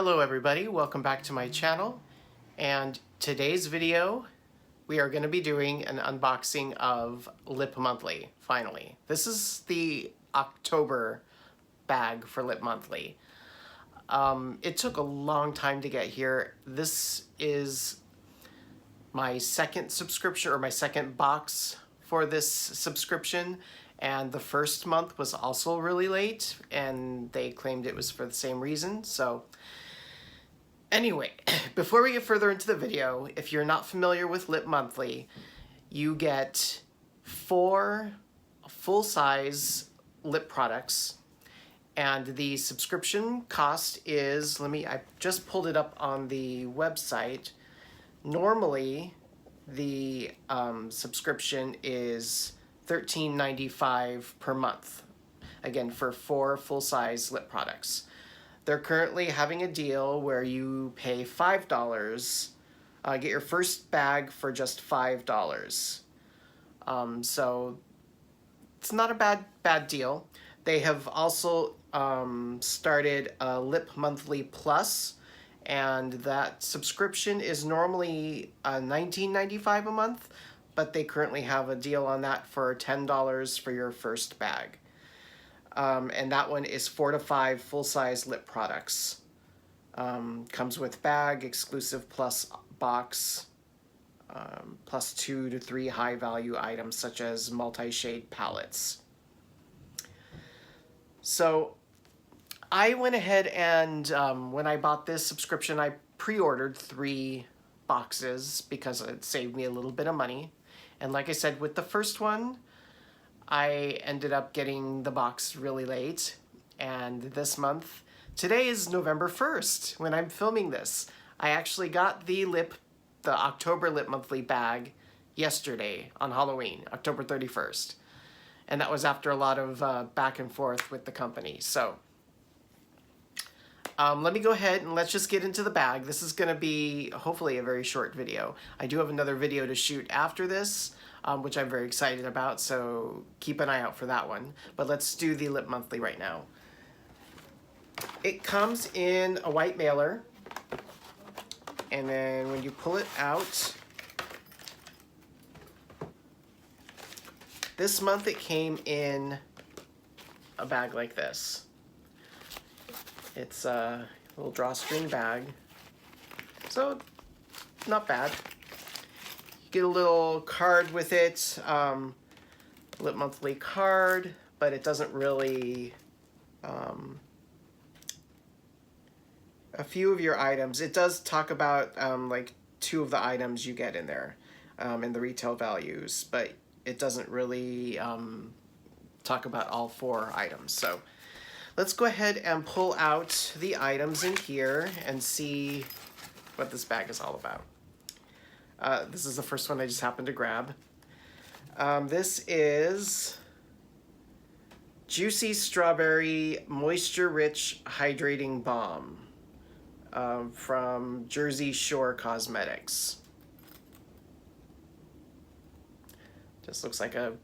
Hello everybody, welcome back to my channel, and today's video we are going to be doing an unboxing of Lip Monthly, finally. This is the October bag for Lip Monthly. It took a long time to get here. This is my second subscription, or my second box for this subscription, and the first month was also really late, and they claimed it was for the same reason. So anyway, before we get further into the video, if you're not familiar with Lip Monthly, you get 4 full-size lip products, and the subscription cost is, I just pulled it up on the website. Normally, the subscription is $13.95 per month, again, for 4 full-size lip products. They're currently having a deal where you pay $5, get your first bag for just $5. So it's not a bad deal. They have also started a Lip Monthly Plus, and that subscription is normally $19.95 a month, but they currently have a deal on that for $10 for your first bag. And that one is 4 to 5 full-size lip products. Comes with bag, exclusive plus box, plus 2 to 3 high-value items such as multi-shade palettes. So I went ahead and when I bought this subscription, I pre-ordered 3 boxes because it saved me a little bit of money. And like I said, with the first one, I ended up getting the box really late, and this month, today is November 1st when I'm filming this. I actually got the October Lip Monthly bag yesterday on Halloween, October 31st. And that was after a lot of back and forth with the company. So let me go ahead and let's just get into the bag. This is gonna be hopefully a very short video. I do have another video to shoot after this, which I'm very excited about, so keep an eye out for that one. But let's do the Lip Monthly right now. It comes in a white mailer, and then when you pull it out, this month it came in a bag like this. It's a little drawstring bag, so not bad. Get a little card with it, Lip Monthly card, but it doesn't really, a few of your items. It does talk about like 2 of the items you get in there, and the retail values, but it doesn't really talk about all 4 items. So let's go ahead and pull out the items in here and see what this bag is all about. This is the first one I just happened to grab. This is Juicy Strawberry Moisture Rich Hydrating Balm from Jersey Shore Cosmetics. Just looks like a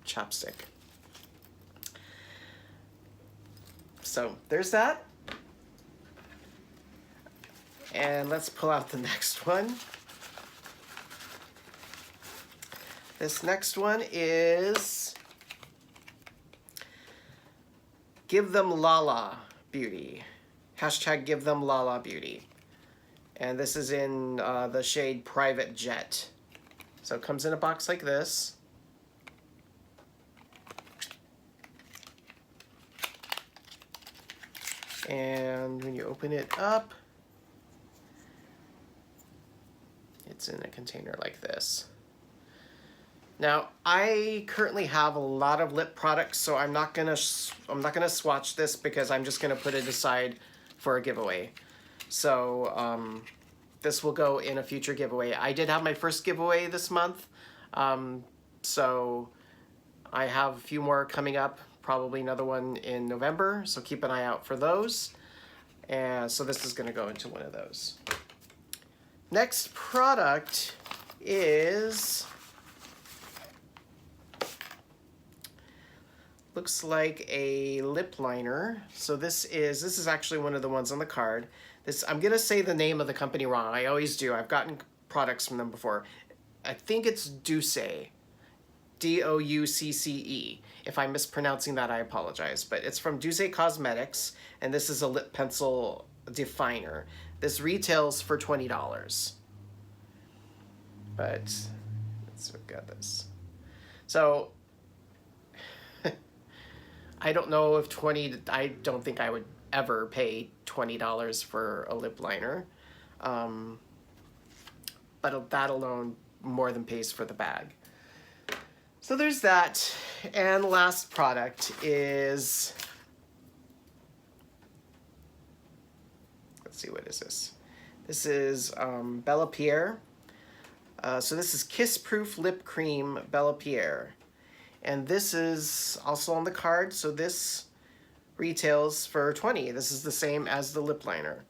chapstick. So there's that. And let's pull out the next one. This next one is Give Them Lala Beauty. Hashtag Give Them Lala Beauty. And this is in the shade Private Jet. So it comes in a box like this. And when you open it up, it's in a container like this. Now, I currently have a lot of lip products, so I'm not gonna swatch this because I'm just gonna put it aside for a giveaway. So this will go in a future giveaway. I did have my first giveaway this month, so I have a few more coming up, probably another one in November, so keep an eye out for those. And so this is gonna go into one of those. Next product is, looks like a lip liner. So this is actually one of the ones on the card. This, I'm gonna say the name of the company wrong. I always do. I've gotten products from them before. I think it's Douce, Doucce. If I'm mispronouncing that, I apologize. But it's from Douce Cosmetics, and this is a lip pencil definer. This retails for $20. But let's look at this. So I don't know if I don't think I would ever pay $20 for a lip liner. But that alone more than pays for the bag. So there's that. And the last product is, let's see, what is this? This is Bella Pierre. So this is Kiss Proof Lip Cream Bella Pierre. And this is also on the card, so this retails for $20. This is the same as the lip liner.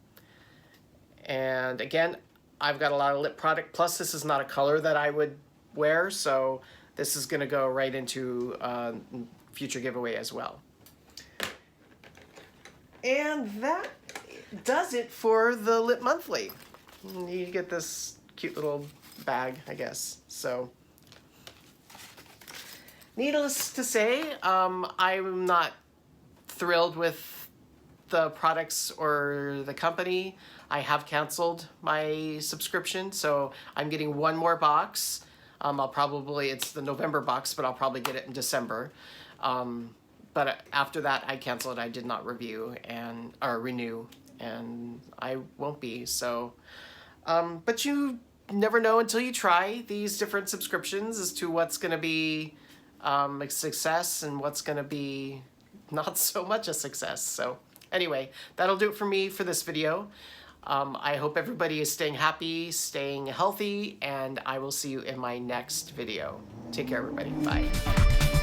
And again, I've got a lot of lip product, plus this is not a color that I would wear, so this is gonna go right into future giveaway as well. And that does it for the Lip Monthly. You get this cute little bag, I guess. So, needless to say, I'm not thrilled with the products or the company. I have canceled my subscription, so I'm getting one more box. It's the November box, but I'll probably get it in December. But after that, I canceled. I did not renew, and I won't be. So, but you never know until you try these different subscriptions as to what's going to be a success and what's going to be not so much a success. So anyway, that'll do it for me for this video. I hope everybody is staying happy, staying healthy, and I will see you in my next video. Take care, everybody. Bye.